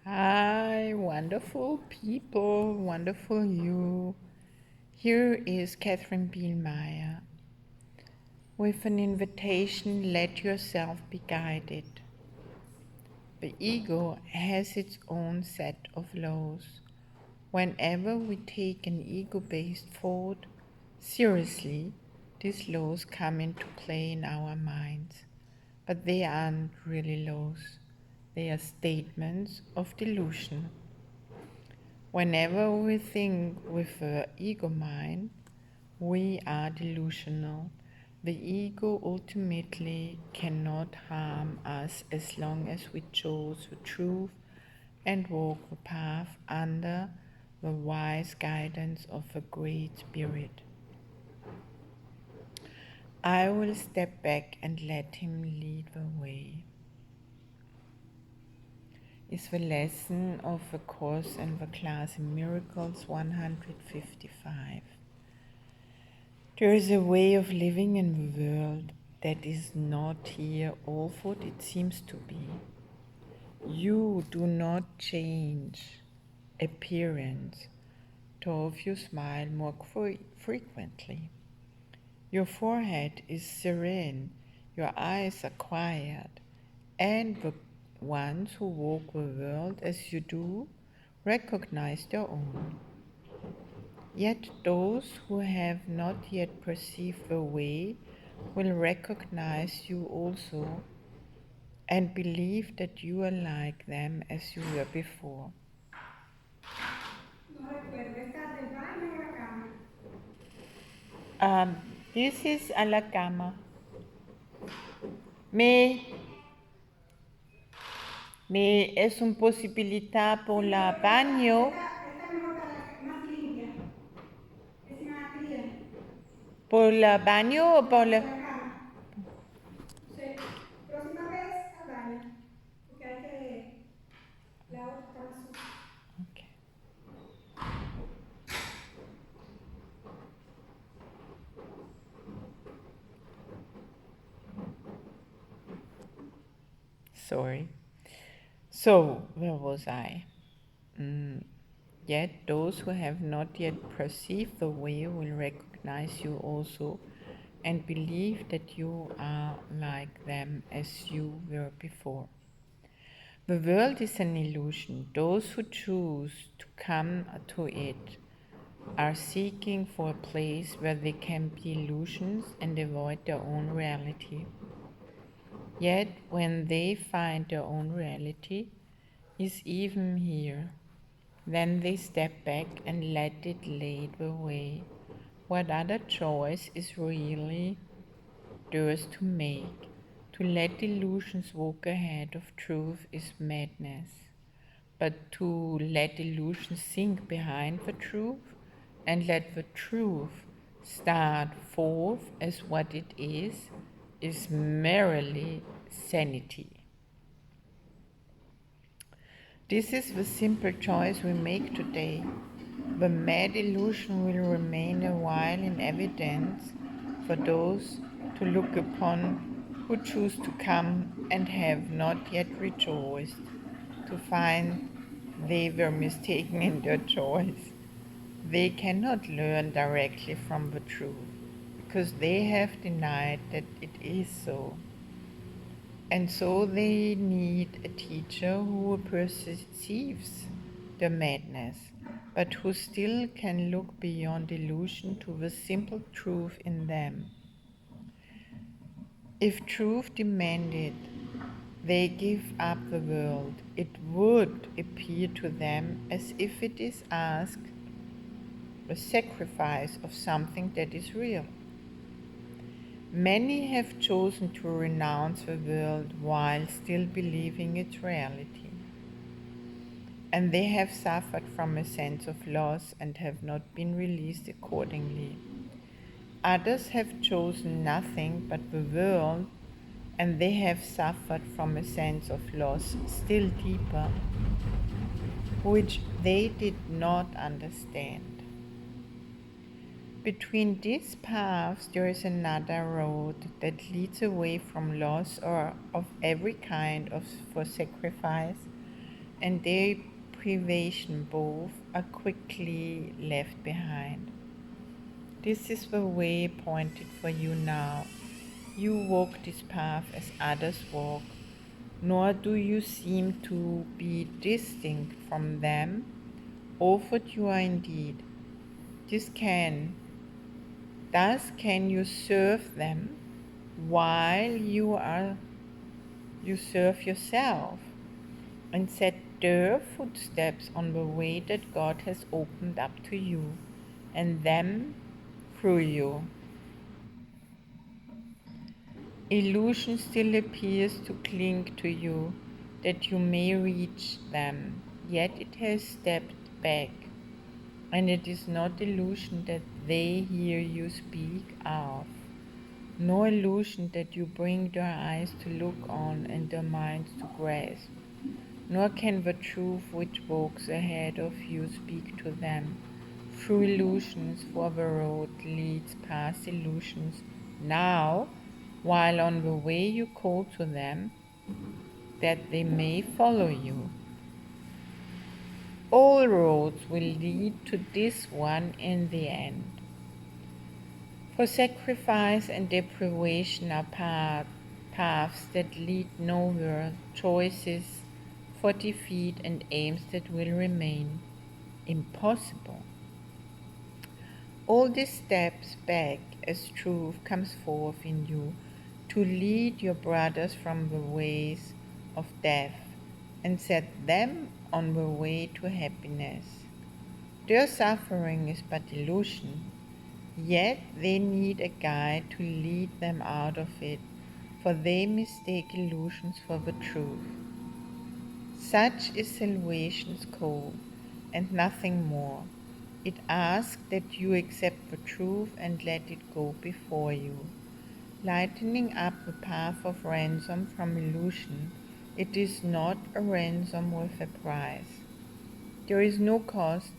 Hi, wonderful people, wonderful you. Here is Catherine Bielmeyer with an invitation: let yourself be guided. The ego has its own set of laws. Whenever we take an ego-based thought seriously, these laws come into play in our minds. But they aren't really laws. They are statements of delusion. Whenever we think with the ego mind, we are delusional. The ego ultimately cannot harm us as long as we choose the truth and walk the path under the wise guidance of the Great Spirit. I will step back and let him lead the way. Is the lesson of the Course and the Class in Miracles 155. There is a way of living in the world that is not here all what it seems to be. You do not change appearance, though if you smile more frequently. Your forehead is serene, your eyes are quiet, and the ones who walk the world as you do recognize their own. Yet those who have not yet perceived the way will recognize you also and believe that you are like them as you were before. No recuerdo, ¿esta del baño o la cama? This is a la cama. Me es una posibilidad por Sí, la pero baño, esta es mejor para más limpia, es más clean. por la baño o por No, la... por la cama. Sí. Próxima vez al baño, porque hay que... La otra está más sucia. Okay. Sorry. So, where was I? Yet those who have not yet perceived the way will recognize you also and believe that you are like them as you were before. The world is an illusion. Those who choose to come to it are seeking for a place where they can be illusions and avoid their own reality. Yet when they find their own reality is even here, then they step back and let it lead the way. What other choice is really theirs to make? To let illusions walk ahead of truth is madness. But to let illusions sink behind the truth and let the truth start forth as what it is merely sanity. This is the simple choice we make today. The mad illusion will remain a while in evidence for those to look upon who choose to come and have not yet rejoiced, to find they were mistaken in their choice. They cannot learn directly from the truth because they have denied that it is so. And so they need a teacher who perceives the madness, but who still can look beyond illusion to the simple truth in them. If truth demanded they give up the world, it would appear to them as if it is asked the sacrifice of something that is real. Many have chosen to renounce the world while still believing its reality. And they have suffered from a sense of loss and have not been released accordingly. Others have chosen nothing but the world, and they have suffered from a sense of loss still deeper, which they did not understand. Between these paths there is another road that leads away from loss or of every kind for sacrifice and deprivation both are quickly left behind. This is the way appointed for you now. You walk this path as others walk, nor do you seem to be distinct from them. Offered you are indeed. This can, thus can you serve them while you serve yourself, and set their footsteps on the way that God has opened up to you, and them through you. Illusion still appears to cling to you, that you may reach them, yet it has stepped back, and it is not illusion that they hear you speak of, no illusion that you bring their eyes to look on and their minds to grasp, nor can the truth which walks ahead of you speak to them through illusions, for the road leads past illusions now, while on the way you call to them that they may follow you. All roads will lead to this one in the end. For sacrifice and deprivation are paths that lead nowhere, choices for defeat and aims that will remain impossible. All these steps back as truth comes forth in you to lead your brothers from the ways of death and set them on the way to happiness. Their suffering is but illusion, yet they need a guide to lead them out of it, for they mistake illusions for the truth. Such is salvation's call, and nothing more. It asks that you accept the truth and let it go before you, lightening up the path of ransom from illusion. It is not a ransom with a price. There is no cost,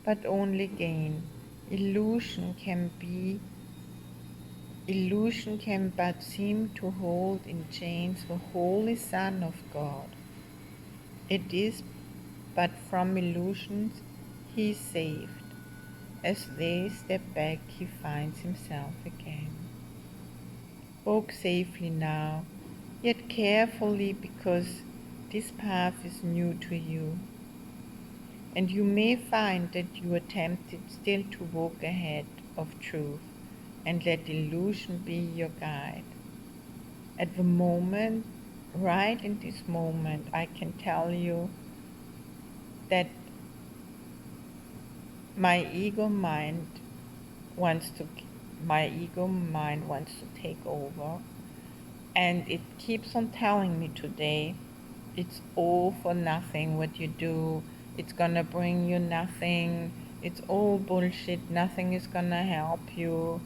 but only gain. Illusion can but seem to hold in chains the Holy Son of God. It is but from illusions he is saved. As they step back, he finds himself again. Walk safely now, yet carefully, because this path is new to you, and you may find that you are tempted still to walk ahead of truth and let illusion be your guide. At the moment, right in this moment, I can tell you that my ego mind wants to my ego mind wants to take over, and it keeps on telling me today it's all for nothing what you do, it's gonna bring you nothing, it's all bullshit, nothing is gonna help you,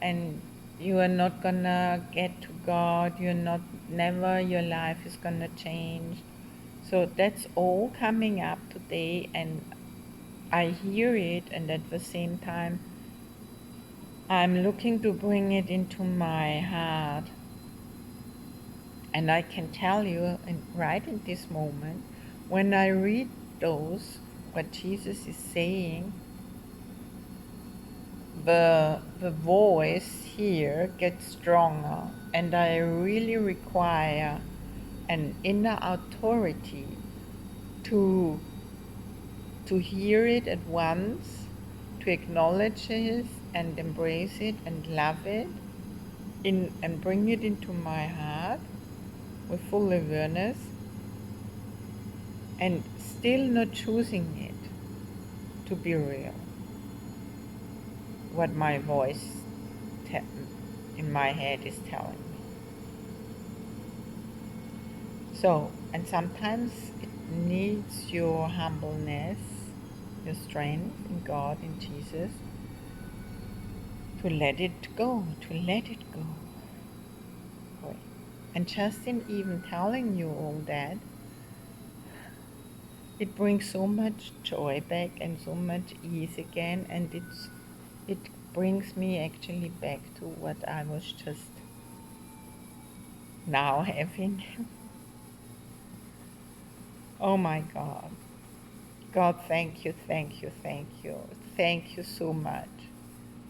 and you are not gonna get to God, you're not never your life is gonna change. So that's all coming up today, and I hear it, and at the same time I'm looking to bring it into my heart. And I can tell you, right in this moment, when I read what Jesus is saying, the voice here gets stronger, and I really require an inner authority to hear it at once, to acknowledge it and embrace it and love it, and bring it into my heart with full awareness, and still not choosing it to be real, what my voice te- in my head is telling me. So, and sometimes it needs your humbleness, your strength in God, in Jesus, to let it go, to let it go. Right. And just in even telling you all that, it brings so much joy back and so much ease again, and it brings me actually back to what I was just now having. Oh my God. God, thank you, thank you, thank you. Thank you so much.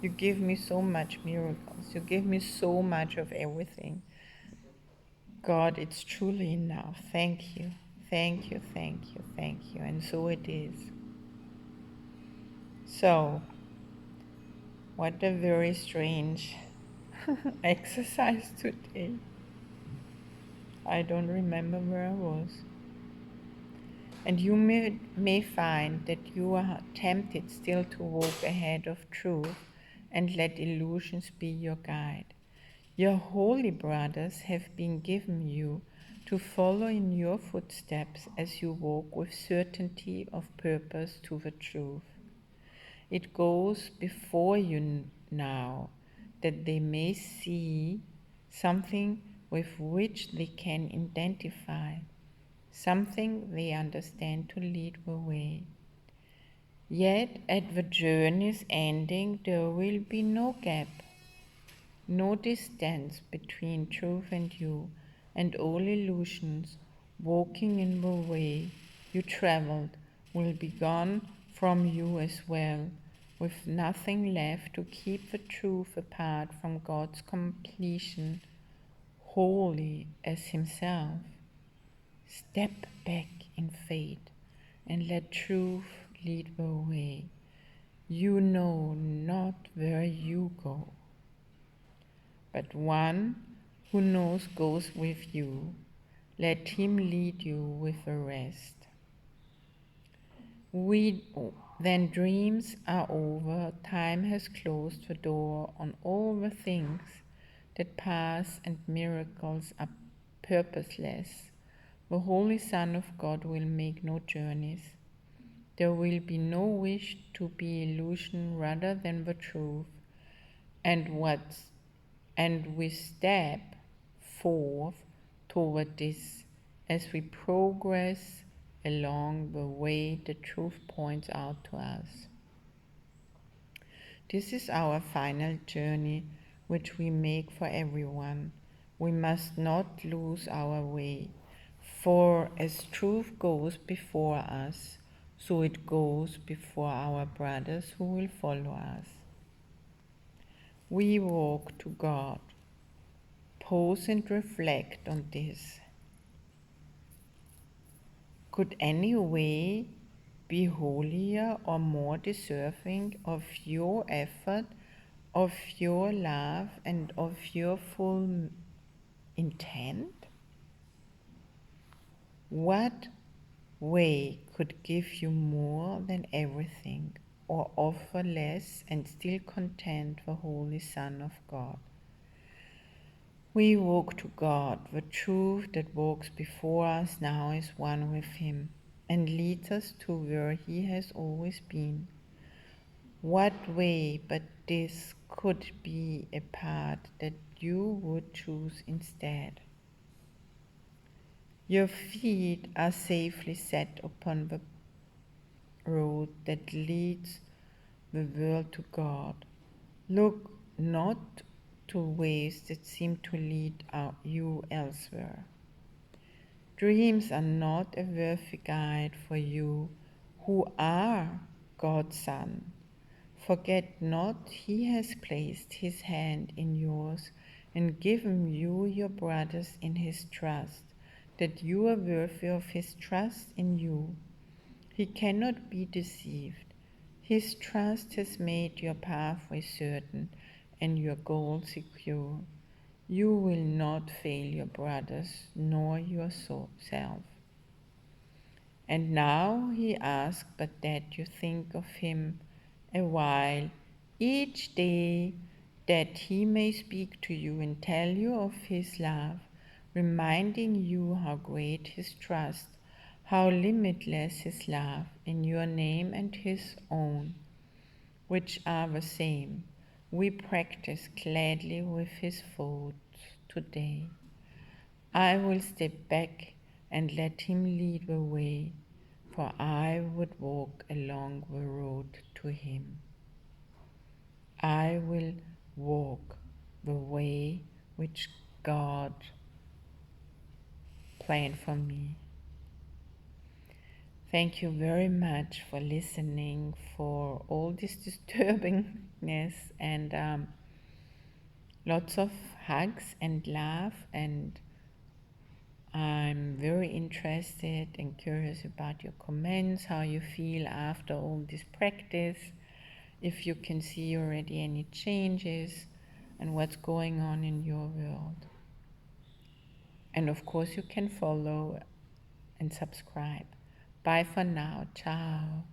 You give me so much miracles. You give me so much of everything. God, it's truly enough. Thank you. Thank you, thank you, thank you. And so it is. So, what a very strange exercise today. I don't remember where I was. And you may find that you are tempted still to walk ahead of truth and let illusions be your guide. Your holy brothers have been given you to follow in your footsteps as you walk with certainty of purpose to the truth. It goes before you now, that they may see something with which they can identify, something they understand to lead the way. Yet at the journey's ending there will be no gap, no distance between truth and you, and all illusions walking in the way you traveled will be gone from you as well, with nothing left to keep the truth apart from God's completion, holy as Himself. Step back in faith and let truth lead the way. You know not where you go, but one who knows goes with you. Let him lead you with the rest. We then dreams are over, time has closed the door on all the things that pass, and miracles are purposeless. The Holy Son of God will make no journeys. There will be no wish to be illusion rather than the truth, and we step forth toward this as we progress along the way the truth points out to us. This is our final journey, which we make for everyone. We must not lose our way, for as truth goes before us, so it goes before our brothers who will follow us. We walk to God. Pause and reflect on this. Could any way be holier or more deserving of your effort, of your love, and of your full intent? What way could give you more than everything, or offer less and still content the Holy Son of God? We walk to God. The truth that walks before us now is one with Him and leads us to where He has always been. What way but this could be a path that you would choose instead? Your feet are safely set upon the road that leads the world to God. Look not to ways that seem to lead you elsewhere. Dreams are not a worthy guide for you who are God's Son. Forget not He has placed His hand in yours and given you your brothers in His trust, that you are worthy of His trust in you. He cannot be deceived. His trust has made your pathway certain and your goal secure. You will not fail your brothers nor yourself. And now He asks but that you think of Him a while each day, that He may speak to you and tell you of His love, reminding you how great His trust, how limitless His love in your name and His own, which are the same. We practice gladly with His thoughts today. I will step back and let Him lead the way, for I would walk along the road to Him. I will walk the way which God planned for me. Thank you very much for listening, for all this disturbingness, and lots of hugs and love. And I'm very interested and curious about your comments, how you feel after all this practice, if you can see already any changes and what's going on in your world. And of course, you can follow and subscribe. Bye for now. Ciao.